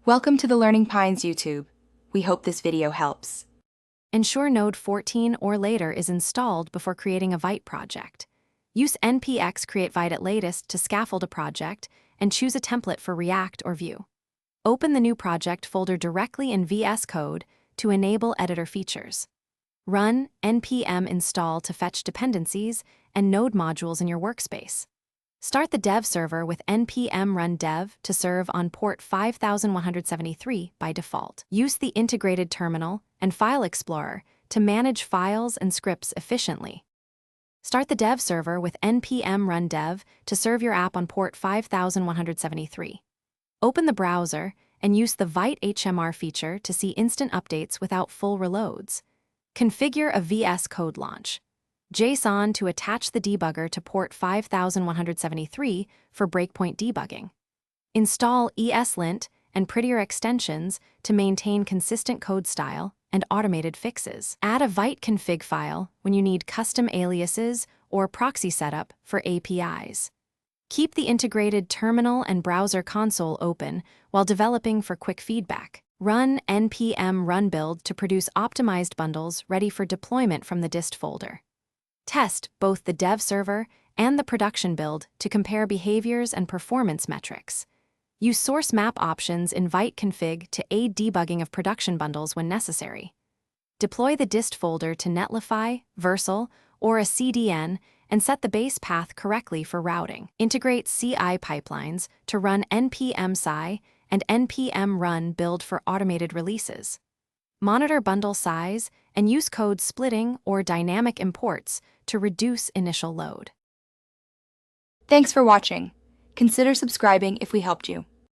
Welcome to the Learning Pines YouTube. We hope this video helps. Ensure Node 14 or later is installed before creating a Vite project. Use npx create Vite at latest to scaffold a project and choose a template for React or Vue. Open the new project folder directly in VS Code to enable editor features. Run npm install to fetch dependencies and node modules in your workspace. Start the dev server with npm run dev to serve on port 5173 by default. Use the integrated terminal and file explorer to manage files and scripts efficiently. Start the dev server with npm run dev to serve your app on port 5173. Open the browser and use the Vite HMR feature to see instant updates without full reloads. Configure a VS Code launch. JSON to attach the debugger to port 5173 for breakpoint debugging. Install ESLint and prettier extensions to maintain consistent code style and automated fixes. Add a Vite config file when you need custom aliases or proxy setup for APIs. Keep the integrated terminal and browser console open while developing for quick feedback. Run npm run build to produce optimized bundles ready for deployment from the dist folder. Test both the dev server and the production build to compare behaviors and performance metrics. Use source map options in Vite config to aid debugging of production bundles when necessary. Deploy the dist folder to Netlify, Versal, or a CDN and set the base path correctly for routing. Integrate CI pipelines to run npm sci and npm run build for automated releases. Monitor bundle size and use code splitting or dynamic imports to reduce initial load. Thanks for watching. Consider subscribing if we helped you.